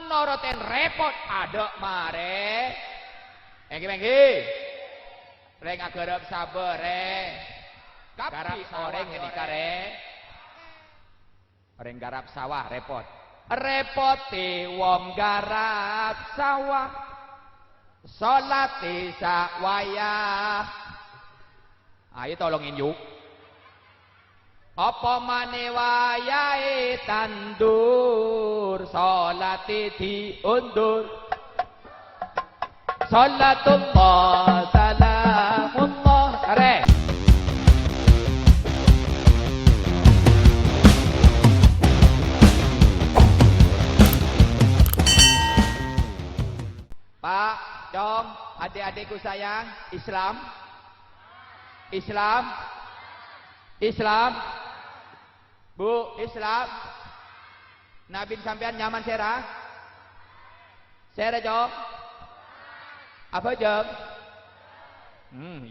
Menoroten repot ada mare. Enggi reng agerep sabar garap oreng ngedikare oreng garap sawah repot repoti wong garap sawah salate sak wayah. Ayo tolongin yuk. Apa maneh wayahe tandur salate diundur. Salatullah salamullah are. Pak, Dong, adik-adikku sayang, Islam Bu, Islam Nabi sampean nyaman serah Jong apa jeng?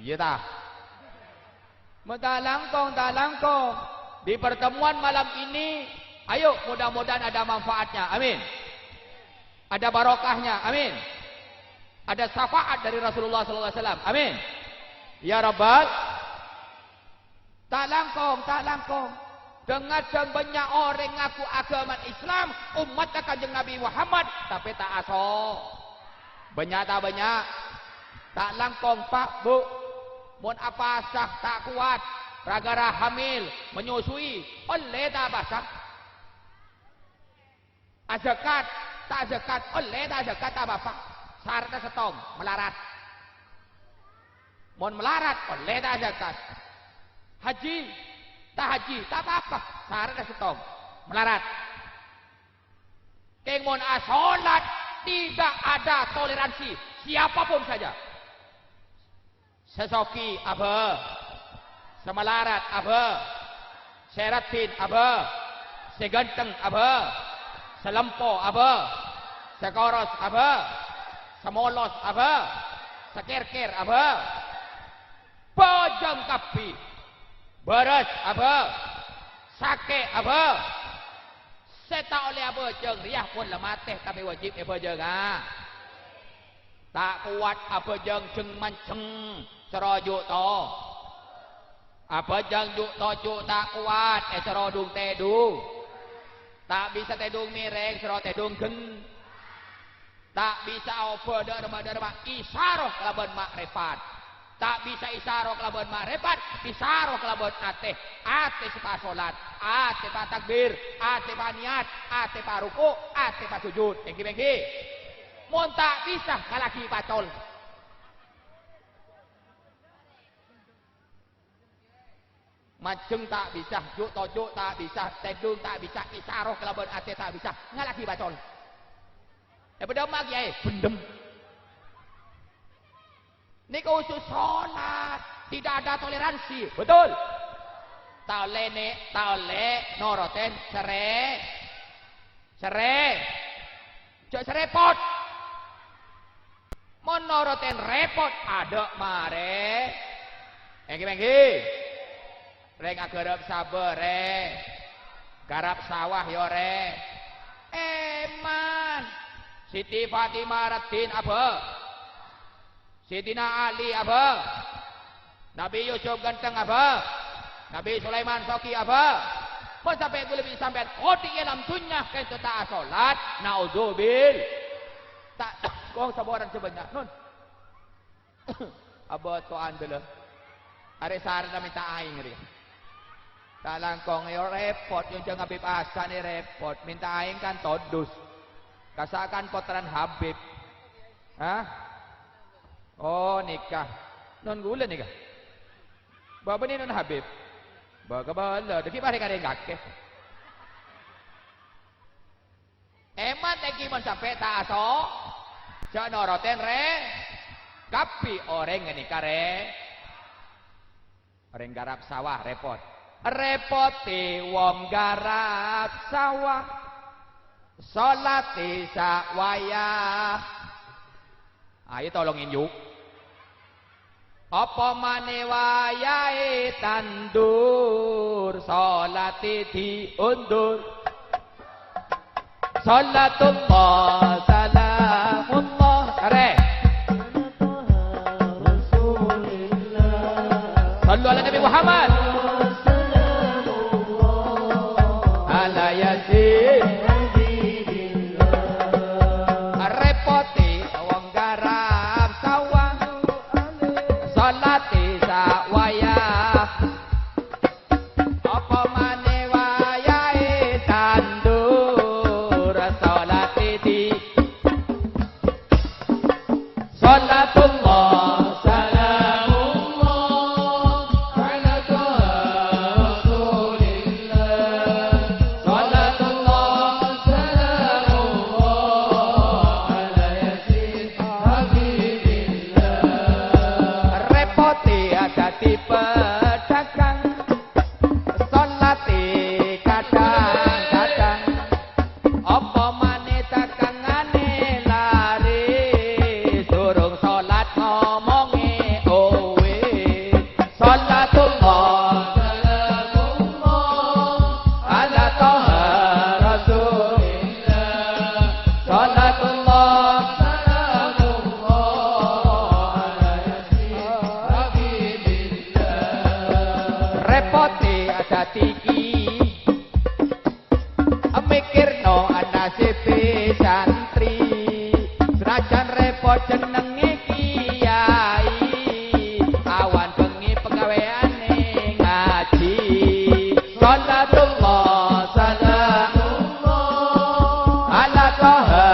Iya tah. Tak langkong. Di pertemuan malam ini, ayo mudah-mudahan ada manfaatnya. Amin. Ada barokahnya. Amin. Ada syafaat dari Rasulullah SAW. Amin. Ya Rabbal. Tak langkong. Dengan banyak orang ngaku agama Islam, umat Kanjeng Nabi Muhammad, tapi tak aso. Banyak tak langkong Pak Bu, mun apa sah tak kuat ragara hamil menyusui oleh tak basah azakat tak zakat oleh tak zakat tak bapak syaratnya setong melarat mun melarat oleh tak zakat haji tak apa syaratnya setong melarat keng mun asolat tidak ada toleransi siapapun saja. Sesoki apa? Semelarat apa? Seratin apa? Seganteng apa? Selempo apa? Sekoros apa? Semolos apa? Sekerker apa? Bojong kapi. Beres apa? Sake apa? Seta oleh apa jeng riah pun lemah teh tapi wajib apa jeng tak kuat apa jeng manceng cerojuk to apa jeng juk to tak kuat cerodung tedung tak bisa tedung mireng cero tedung gen tak bisa apa derma isaroh kelaban makrifat tak bisa isaroh kelaban makrifat isaroh kelaban ate sepa salat ate pa takbir ate pa niat ate pa ruku ate pa sujud bengki mun tak bisa kalaki pacol maceng tak bisa juk tojuk tak bisa tedung tak bisa isaroh kelaban ate tak bisa ngalaki pacol bedam lagi bendem ini khusus sholat tidak ada toleransi betul tak oleh noroten serepot menoroten repot ada mare enggi reng agerep sabar garap sawah yo eman Siti Fatimah Ratin apa Sidina Ali apa Nabi Yusuf ganteng apa Nabi Sulaiman Soki apa pun sampai gue lebih sampai koti dalam dunia kan itu tak sholat naudzubil tak kong sabaran sebanyak nun abot toan dulu are sar na minta aing ri tak langkong yo repot yung jangan Habib Hasan ni repot minta aing kan todus kasakan potran Habib oh nikah non gula nikah bapa ni non Habib baga bala deki pare kare ngake eman teki mon sampai tak aso jano roten kapi oreng ngeni kare oreng garap sawah repoti wong garap sawah salate sak wayah. Ayo tolongin yuk. Apa maneh wayahe tandur salate diundur. Salatullah Muhammad. Ala Yasin. Repoti wong garap sawah. Salati sawaya. Apa maneh wayahe tandur salati di. Salatullah salamullah ala Rasulillah. Salatullah salamullah ala Yasin Habibillah. Repoti ada di pedagang salati kadang-kadang. Apa maneh dagangane lari durung salat ngomonge owe. Salatullah salamullah ala Taha Rasulillah. Salatullah salamullah ala Yasin Habibillah. Repoti ada tiki mikirno nasibe santri serajan repot jenenge kiai awan bengi pegaweane ngaji. Salatullah salamullah ala Taha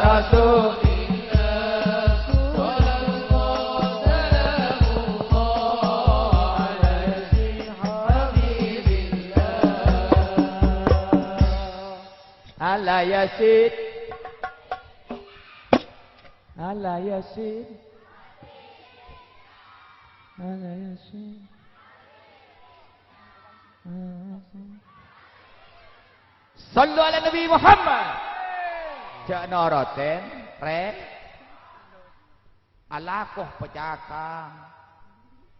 Rasulillah. Salatullah salamullah ala Yasin Habibillah. Ala Yasin. Ala Yasin. Ala Yasin. Sallu ala Nabi Muhammad. Jakno roten re alakoh pecakang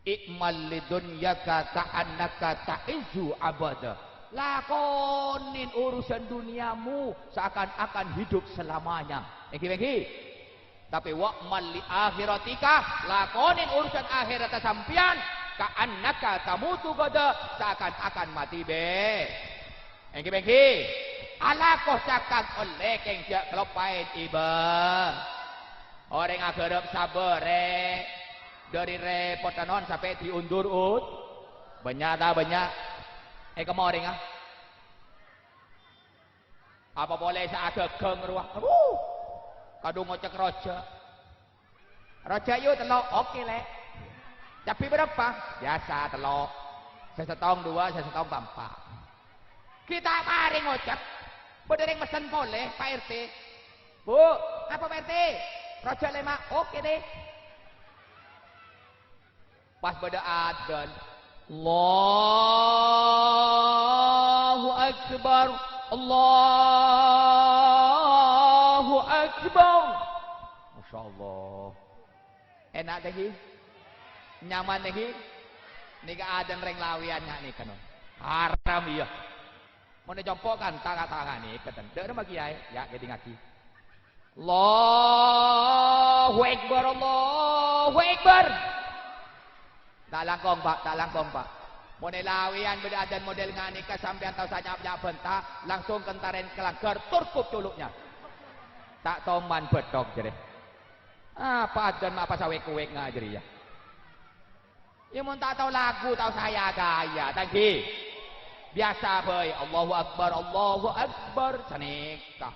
ikmal lidunyaka ka'annaka ta'izu abada. Lakonin urusan duniamu seakan-akan hidup selamanya. Eki. Tapi wa'mal li akhiratika, lakonin urusan akhirat sampean ka'annaka tamutu gada, seakan-akan mati be. Eki. Alakoh cakang oleh keng jak kelopain iba. Orang agerep sabar dari repotanon sampai diundur banyak dah banyak. Kemarin apa boleh saya ageng ruah. Kadung ngocek roja. Roja yuk telok, oke lek. Tapi berapa? Biasa telok. Saya setong 2, saya setong 4. Kita mari ngocek. Berdering mesen boleh, Pak RT. Bu, apa Pak RT? Roja 5, oke deh. Pas beda adzan. Allahu Akbar. Allahu Akbar. Masya Allah. Enak lagi? Nyaman lagi? Nika adan reng lawiannya nih kan. Haram iya. Mau dijompokan tangan-tangan nih keten. Dek nama kiai ya jadi ngaki. Allahu Akbar. Allahu Akbar. Tak langkong Pak, tak langkong Pak. Model lawian beda dan model nganika sampai tahu saja bentak langsung kentaren kelanggar turkup culuknya. Tak toman bedok jadi. Apa dan apa sawek-wek ngajari ya. Ya mun tak tahu lagu tahu saya gaya tadi. Biasa boy, Allahu Akbar sanika.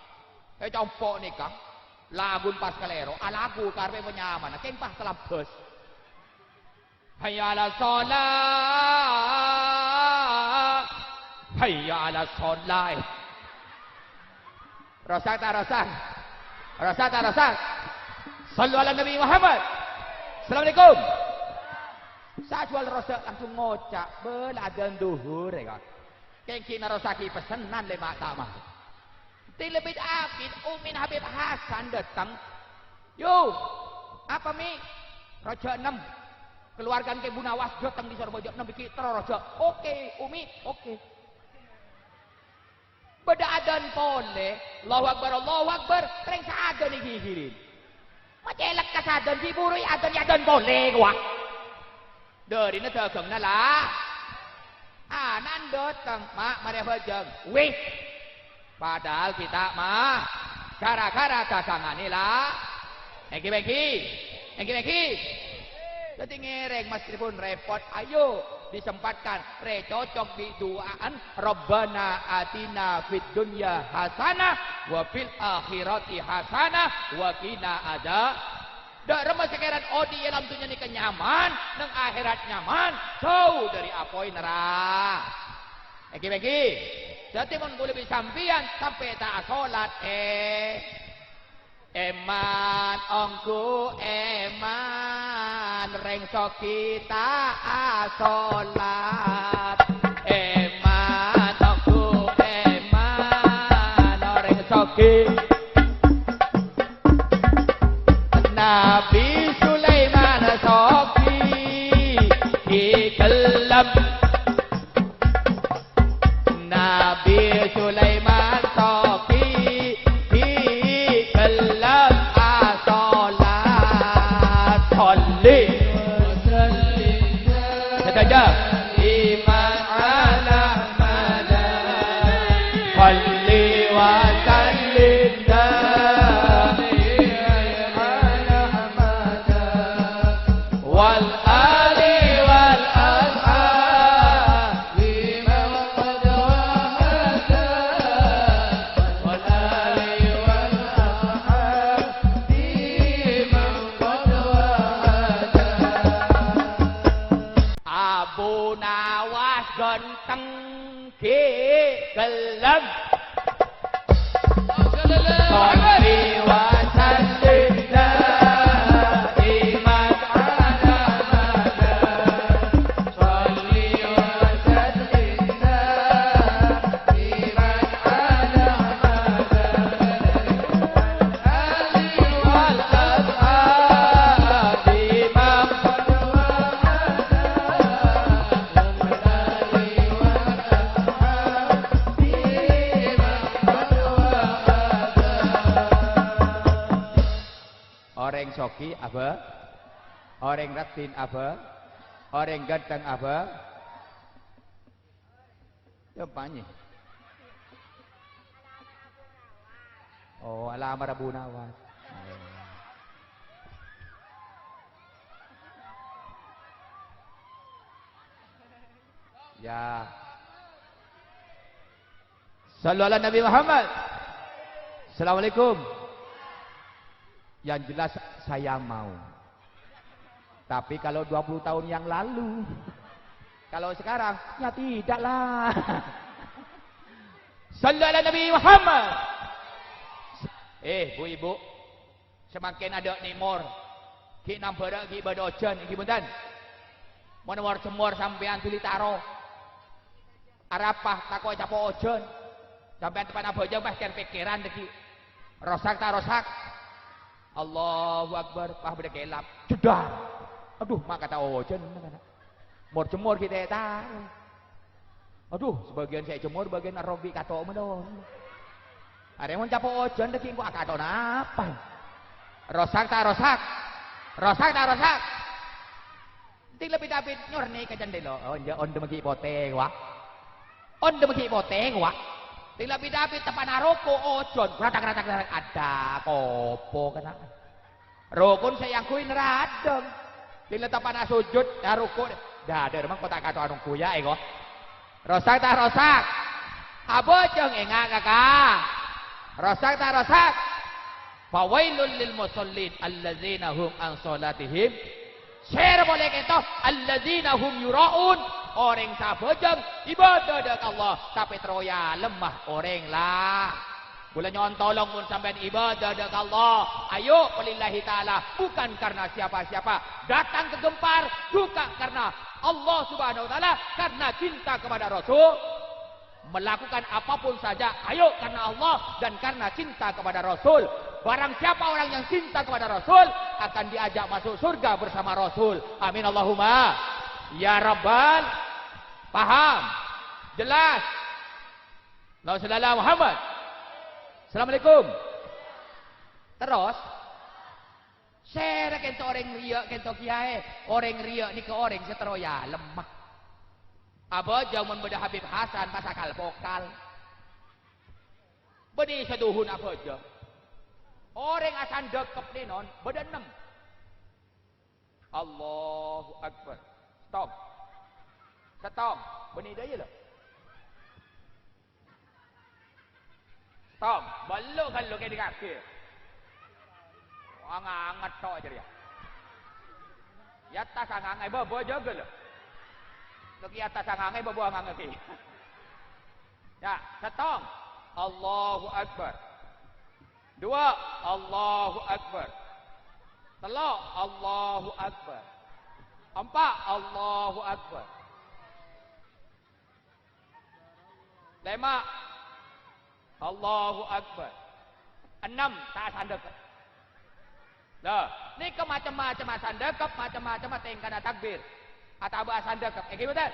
Compok nikah. Lagu pas kalero, alagu karpe menyaman, keng pas kelabes. Hayya ala sholat. Hayya ala sholat. Rosak tak rosak? Rosak tak rosak? Sallu ala Nabi Muhammad. Assalamualaikum. Saya jual rosak langsung ngocak. Beladan duhur ya. Kengki narosaki pesenan le mak tamah. Tilebit akid Umin Habib Hasan datang. Yo, apa mi? Raja 6. Keluargaan ke Bunawas datang di Surabaya 6 bikin teroroja. Oke, Umi, oke. Beda adan pole. Allahu Akbar. Tereng saadan ni gigirin. Macelak kasadan si burui adan pole gua. Dari na dagang na lah. Anak datang, mak mari bajeng. Wih. Padahal kita mah gara-gara dagangan inilah. Eki-eki. Jadi ngereng meskipun repot, ayo disempatkan cocok di duaan Rabbana atina fid dunya hasanah wa fil akhirati hasanah wa qina adza. Dak remeh sekeran odi dalam dunia ni kenyaman, nang akhirat nyaman, jauh dari apoi neraka. Eki-eki. Jadi mun boleh sampean sampai tak salat eman ongku eman rengso kita salat eman ongku eman rengso kita Nabi Sulaiman soki ikelam Nabi Sulaiman soki ikelam asolat Salli saja iman ala mada Salli wa sallim gelap Salli wa sallim daiman ala mada Salli wa sallim daiman ala mada Ali wal ashab imam orang soki apa? Orang ratin apa? Orang ganteng apa? Apanya? Oh, alamar Abu Nawas. Ya. Sallu ala Nabi Muhammad. Assalamualaikum. Yang jelas saya mau. Tapi kalau 20 tahun yang lalu, kalau sekarang ya tidaklah. Sallu ala Nabi Muhammad. Bu ibu, semakin ada nimor, ki nampara ki badojan ki buntan. Monor cemor sampean tuli taro. Arapah takoi capo ojon. Sampean tepan abojo bahkan pikiran deki. Rosak ta rosak. Allahu Akbar, pah beda kelap. Jedar. Aduh, mak kata ojen mana. Mor cemor kita tahu. Aduh, sebagian saya cemor, bagian arobi kato medon. Ada yang capo ojen deki kok kato apa? Rosak ta rosak. Rosak ta rosak. Ting lebih David nyor nih ke jendela. Oh, ya on demaki poteng wah. On demaki poteng wah. Ting lebih David tepan aroko ojon. Ratak ada kopo kena. Rokun saya yang kuin radeng. Ting tepan sujud aroko. Dah ada remang kota kato anung kuya kok. Rosak ta rosak. Abojeng enggak kakak. Rosak ta rosak. Fawailul lil musallin allazina hum an salatihim. Share boleh kita alladzina hum yuraun orang sabojeng ibadah dak Allah tapi teroya lemah orang lah boleh nyontolong pun sampai ibadah dak Allah ayo walillahi taala bukan karena siapa-siapa datang ke gempar bukan karena Allah subhanahu wa taala karena cinta kepada Rasul melakukan apapun saja ayo karena Allah dan karena cinta kepada Rasul. Barang siapa orang yang cinta kepada Rasul akan diajak masuk surga bersama Rasul. Amin Allahumma. Ya Rabbal. Paham? Jelas? La ilaha illallah Muhammad. Assalamualaikum. Terus share kento orang riya kento kiai. Orang riya ni ke orang seteroya lemah. Apa jangan beda Habib Hasan pasakal pokal. Beni seduhun apa aja. Orang asan dekep ni non, beda 6. Allahu Akbar. Stop. Stop. Beni dah je lah. Stop. Belum kalau ke di kaki. Angat tok je dia. Ya tak angai babo jaga lah. Lagi atas angai babo angai. Ya, stop. Allahu Akbar. 2, Allahu Akbar. 3, Allahu Akbar. 4, Allahu Akbar. 5, Allahu Akbar. 6, tak sandek. Lah, ni ke macam-macam sandek, macam-macam tengkana takbir. Atau asan dekap. Betul?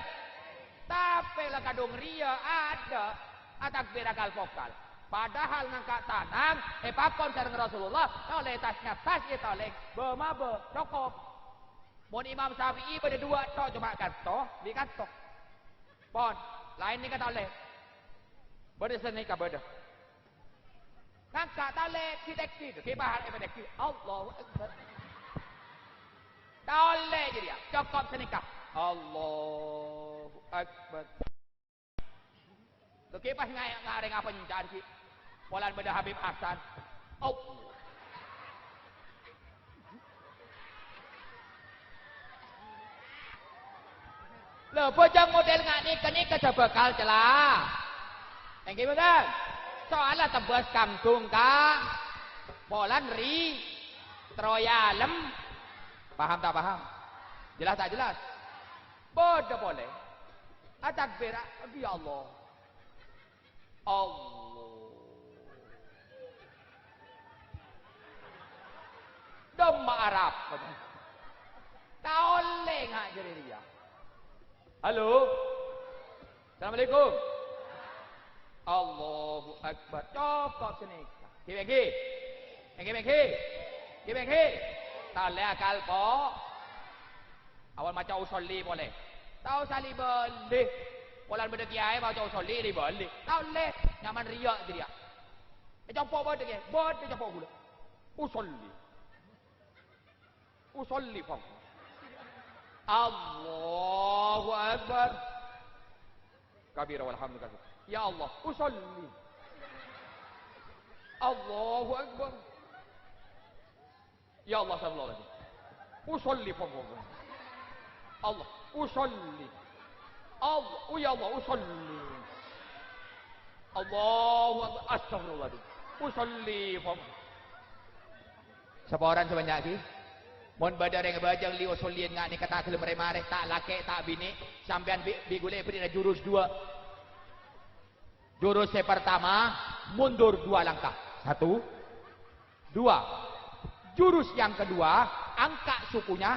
Tapi lah kadung ria ada takbir akal vokal. Padahal ngangkat tanang, pakon sareng Rasulullah, oleh tasnya tas itu oleh bemabe, cukup. Mun Imam Syafi'i pada 2 tok cuma kanto, di kanto. Pon, lain ni kata oleh. Beda seni ka beda. Ngangkat oleh detektif, kibahar detektif. Allahu Akbar. Oleh je dia, cukup senikah. Allahu Akbar. Okey pas ngareng apa nyanyi ki? Polan beda Habib Hasan. Oh. Lho bojang model ngak ni ke bakal celah. Engke betul. Soalnya tebas kangkung ka. Polan ri troyalem. Paham tak paham? Jelas tak jelas? Bodoh boleh. Takbir ya Allah. Allah. Domba Arab. Tak oleh ngak jadi dia. Halo. Assalamualaikum. Allahu Akbar. Cokok sini. Kibengki. Kibengki. Tak boleh akal po. Awal macam usolli boleh. Tahu sali boleh. Polan benda kiai macam usolli ni boleh. Tak boleh. Nyaman riak dia. Campur benda kiai. Benda campur gula. Usolli pun. Allahu Akbar. Kabira walhamdulillah. Ya Allah. Usolli. Allahu Akbar. Ya Allah sallallahu alaihi wasallam. Usolli pun. Allah. Usolli. Allah. Ya Allah. Usolli. Allahu Akbar. Astagfirullahaladzim. Usolli pun. Separan sebanyak ni. Mon badar yang bajang li usollian ngak ni kata kelem mare tak laki tak bini sampean bi gule beri jurus 2. Jurus yang pertama mundur 2 langkah. 1 2. Jurus yang kedua angkat sukunya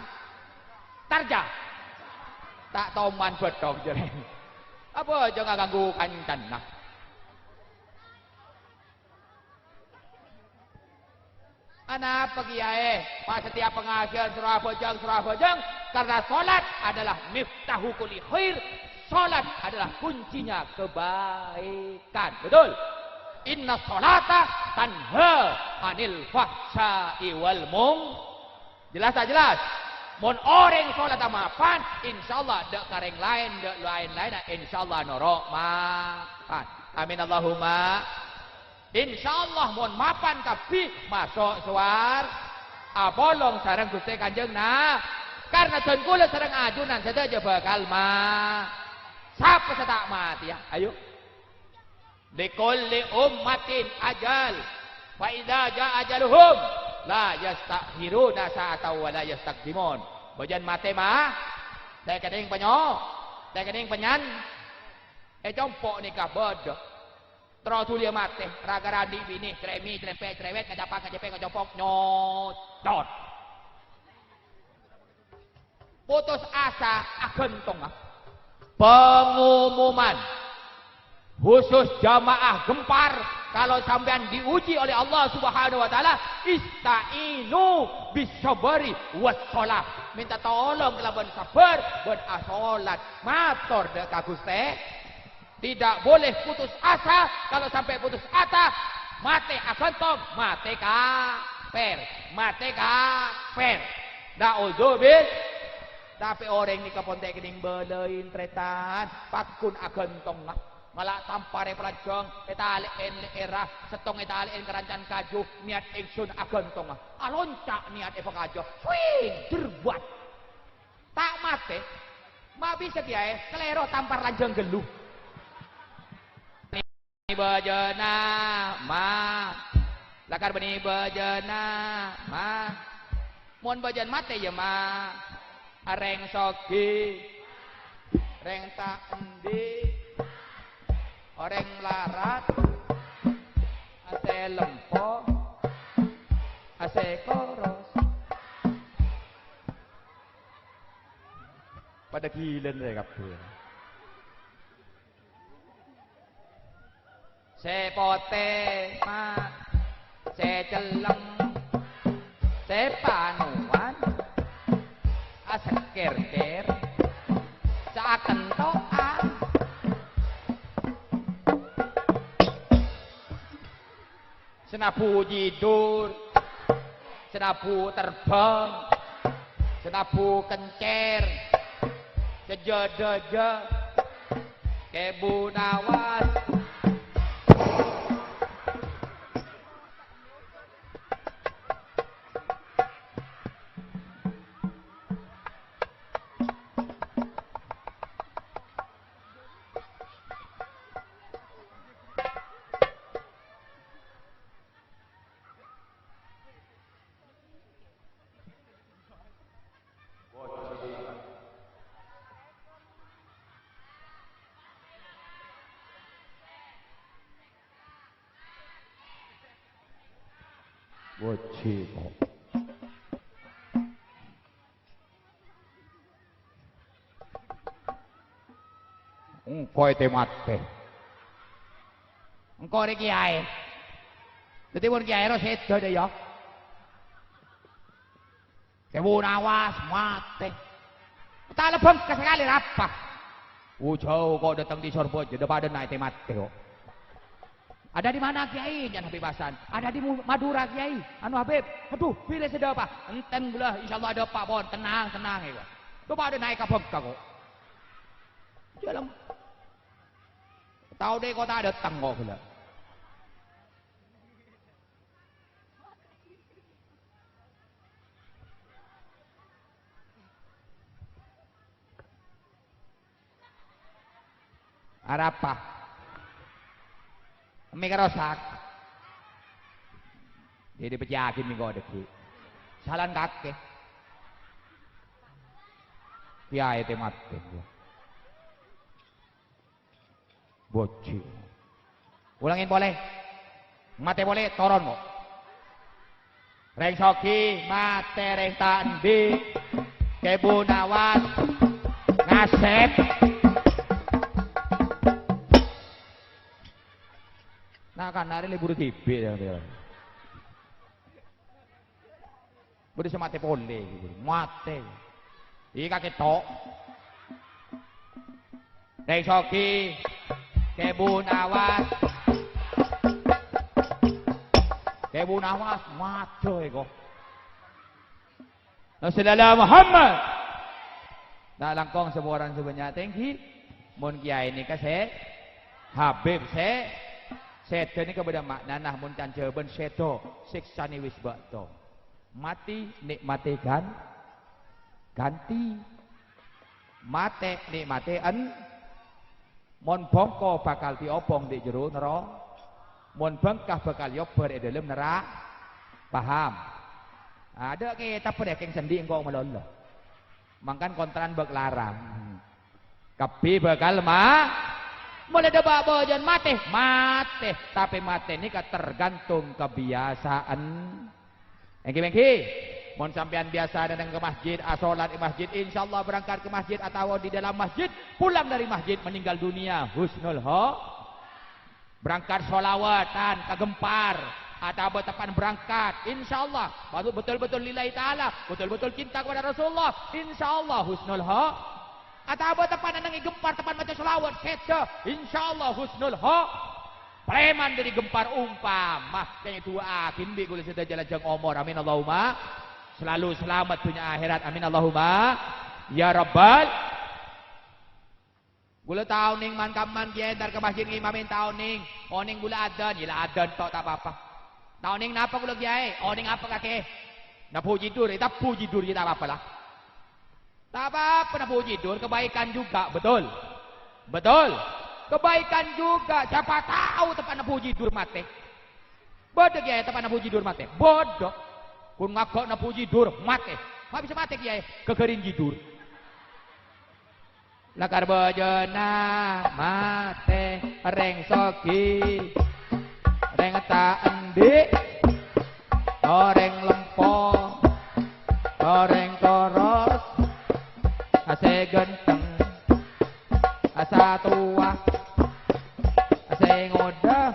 tarja. Tak tahu man betok je. Apa jangan ganggu kancan nah. Anak kiai, pas setiap pengajian surah bojang karena salat adalah miftahu kulli khair. Salat adalah kuncinya kebaikan. Betul? Inna salata tanha anil fahsya'i wal Jelas tak jelas? Mon orang salat amapan, insyaallah dak kareng lain, dak lain-lain insyaallah norok makan. Amin Allahumma. Insyaallah mon mapan tapi masuk suar abolong sareng Gusti Kanjeng nah karena dan kula sareng ajunan saja bakal siapa tak mati ya ayo likulli ummatin ajal fa idza jaa ajaluhum la yastakhiruna sa'atan wa la yastaqdimun bojan mate mah saya kadang penyo saya kadang penyan compok nikah bodoh. Terus tulia mati, raga radi bini, kremi, cerepet, cerewet, kajapak, kacepek, kajopok, nyodot. Putus asa agentong. Pengumuman khusus jamaah gempar kalau sampean diuji oleh Allah Subhanahu wa taala, istainu bisabri wassalah. Minta tolong kelaban sabar ben salat. Matur dek ka Gusti. Tidak boleh putus asa. Kalau sampai putus asa, mate agantong, mate kafir. Mate kafir. Naudzubillah. Tapi orang ni kapontek kening belein tretan, pakun agantong malah tampare pelajong, etalen era, setong etalen kerancan kaju, niat ingsun agantong aloncak niat eva kaju, swing derbuat, tak mate, ma bisa kiai, kelero tampar lanjang geluh. Beni bejana, ma, lakar beni bejana, ma, mon bejan mate ya ma. Areng sogi, reng tak endi, orang larat, ase lempo, ase koros. Pada gilen deh kabeh. Se pote ma, se celeng, se panuan. Seker-ker seakan toan senapu jidur senapu terbang senapu kencer sejedeje kebu nawas Boci kok. Engkau itu mati. Engkau ini kiai. Jadi pun kiai itu sedo deh ya. Kebu nawas mati. Tak lebih sekali apa. Jauh kau datang di Sorbot, jadi pada naik mati kok. Ada di mana kiai? Jangan Habib Hasan. Ada di Madura kiai. Anu Habib. Aduh, pilih sedap apa? Enten belah. Insyaallah ada pak bon. Tenang, tenang ya. Tuh pada naik ke Bengka kok. Jalan. Tahu deh kota ada tanggo pula. Ada apa? Mereka rosak. Jadi pejakin minggu deki. Salan kakek. Kiai itu mati. Boci. Ulangin boleh. Mati boleh, toron kok. Reng soki, mati reng tandi. Kebu nawas. Ngasep. Nah kan hari libur TV ya dia. Budi semate pole gitu. Mate. Ika ketok. Reng soki. Kebu nawas. Kebu nawas mate kok. Rasulullah Muhammad. Nah langkong semua orang sebenarnya tinggi. Mun kiai ini kasih. Habib se. Sedo ini kepada makna nah mun canceben sedo siksa ni wis bakto. Mati nikmati kan ganti. Mate nikmati en mon bongko bakal diobong di jero neraka. Mon bengkah bakal yober di dalam neraka. Paham? Ada kita pada keng sendi engkau melolo. Mangkan kontran bak larang. Kapi bakal mulai debak bojan mati, tapi mati ini tergantung kebiasaan. Engki, mohon sampean biasa datang ke masjid, asolat di masjid, insya Allah berangkat ke masjid atau di dalam masjid, pulang dari masjid meninggal dunia, husnul berangkat sholawatan ke Gempar, ada tepan berangkat, insyaallah betul-betul lillahi ta'ala, betul-betul cinta kepada Rasulullah, insyaallah husnul ha. Ada tepan nangi Gempar tepan baca sholawat kece, insyaallah husnul ha. Preman dari Gempar umpamah kayaknya tua kimbi kulit sudah jalan jeng omor, amin Allahumma, selalu selamat dunia akhirat, amin Allahumma ya rabbal. Gula tahun ning man kaman dia entar ke masjid ngimamin tahun ning. Oning gula adan, gila adan tok tak apa-apa. Tahun ning napa gula kiai? Oning apa kakek? Na puji dur, kita puji dur kita apa-apa lah. Tak apa-apa na puji dur, kebaikan juga, betul. Betul. Kebaikan juga, siapa tahu tepat na puji dur mate. Bodoh kiai tepat na puji dur mate. Bodoh. Kun ngagok na puji dur mate. Ma bisa mate kiai, kegerin jidur. Lakar bojona mate reng sogi reng tak endi goreng lempong goreng koros ase genteng asa tua ase ngoda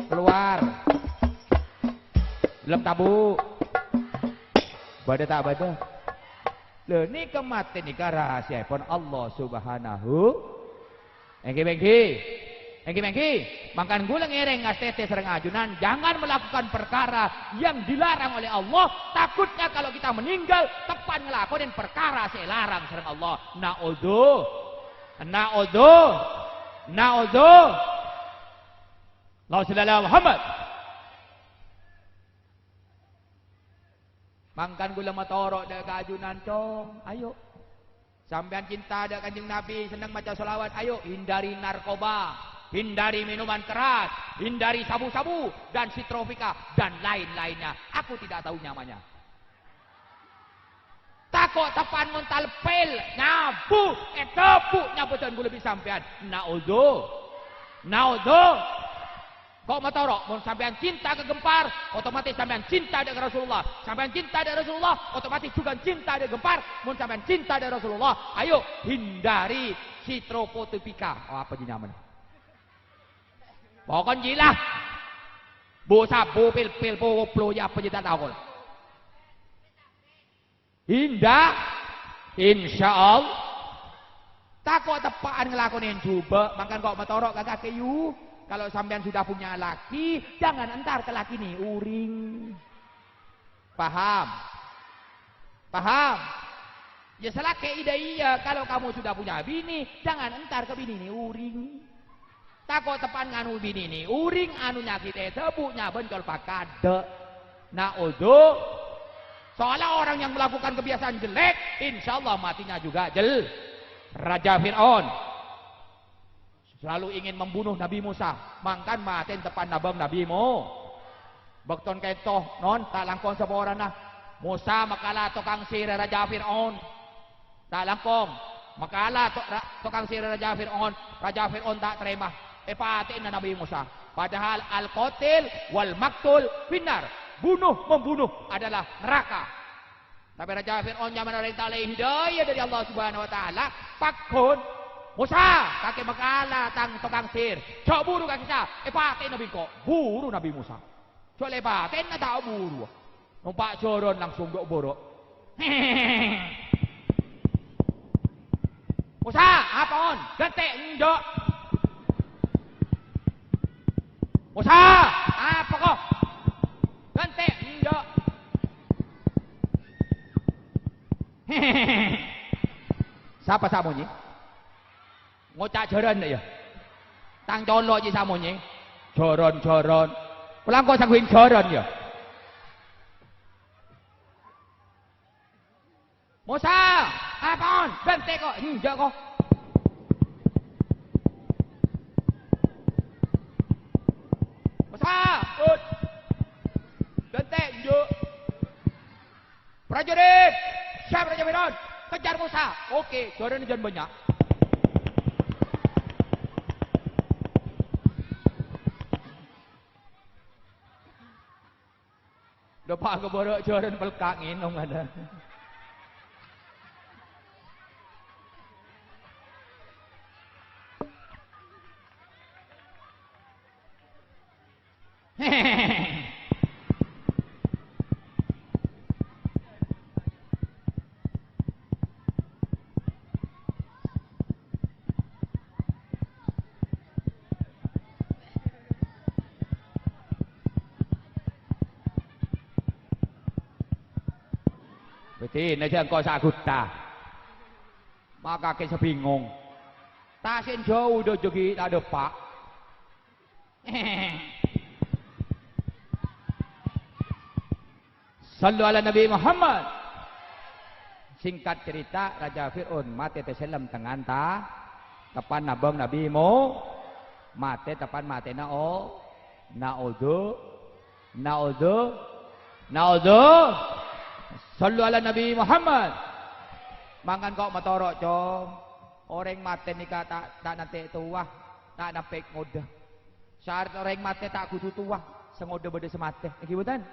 keluar belum tabu bada tak bada. Lho ni kematian ni rahasia pun Allah Subhanahu. Engki makan gula ngereng ngasete sereng ajunan, jangan melakukan perkara yang dilarang oleh Allah, takutnya kalau kita meninggal tepan ngelakuin perkara saya larang sereng Allah. Na'udzu Allah Muhammad. Mangkan gula motorok dak kajunan cong, ayo. Sampean cinta dak Kanjeng Nabi, senang baca sholawat, ayo hindari narkoba, hindari minuman keras, hindari sabu-sabu dan sitrofika dan lain-lainnya. Aku tidak tahu namanya. Takut tepan ngontal pel, nyabu, tepu nyabutan gula bi sampean. Naudzu. Kok motorok, mun sampean cinta ke Gempar, otomatis sampean cinta dengan Rasulullah. Sampean cinta dengan Rasulullah, otomatis juga cinta dengan Gempar. Mun sampean cinta dengan Rasulullah, ayo hindari sitrofotopika. Oh, apa jenyaman? Pokon jilah. Bu sabu pil plo ya apa kita tahu. Insyaallah. Takut tepaan ngelakonin coba, makan kok motorok kagak keyu. Kalau sampean sudah punya laki, jangan entar ke laki nih uring. Paham? Ya salah ke ide iya. Kalau kamu sudah punya bini, jangan entar ke bini nih uring. Takut tepan nganu bini nih uring, anu nyakit tebunya bencol pakade. Na'udzu. Soalnya orang yang melakukan kebiasaan jelek, insya Allah matinya juga Raja Fir'aun selalu ingin membunuh Nabi Musa, mangkan maten tepan nabang Nabi Mo. Bakton ketoh non tak langkong seorang Musa makala tukang sihir Raja Fir'aun. Tak langkong makala tukang sihir Raja Fir'aun tak terima. Paten na Nabi Musa. Padahal al-qatil wal maktul finnar. Membunuh adalah neraka. Tapi Raja Fir'aun zaman orang ta'ala hidayah dari Allah Subhanahu wa taala, pakun Musa, kakek makala tang tukang sihir. Cok buru kakek sa, paten Nabi kok. Buru Nabi Musa. Cok lepaten na tao buru. Numpak joron langsung dok borok. Musa, apa on? Gante ndok. Musa, apa kok? Gante ndok. Siapa samonyi? Ngocak joron ya. Tang colo aja samonyi. Joron. Pulang kok sangguin joron ya. Musa, apa on? Gante kok, ndok kok. Musa, gante ndok. Prajurit, siapa Raja Fir'aun? Kejar Musa. Oke, joron jangan banyak. Depak keborok joran pelkak nginong ada. Betin aja engkau saguta. Maka kita bingung. Tasin jauh do jogi ada pak. Sallu ala Nabi Muhammad. Singkat cerita Raja Fir'aun mati terselam tangan ta tepan nabang Nabi mo mati tepan mati nao naudhu sallu ala Nabi Muhammad. Mangan kau matorok com orang mati nikah tak nanti tua tak nampik ngoda syarat orang mati tak kudu tua sengoda beda semate akibutan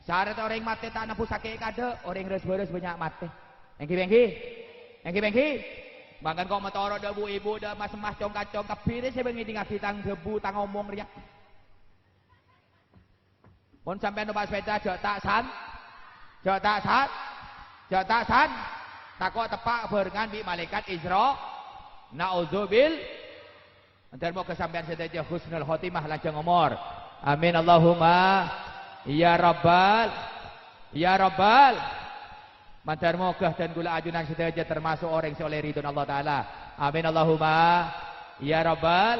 syarat orang mati tak nampu sakit kada orang res-beres banyak mati engki mangan kau matorok dah bu ibu dah mas-mas cong-kacong kapire saya bengi tinggal tang debu tang ngomong riak pun sampai numpak sepeda jok tak san takut tepak barengan bi malaikat Isra naudzubil antar mau kesampean sedaja husnul khotimah lanjang umur amin Allahumma ya rabbal mantar mogah dan gula ajunan sedaja termasuk orang soleh ridho Allah taala amin Allahumma ya rabbal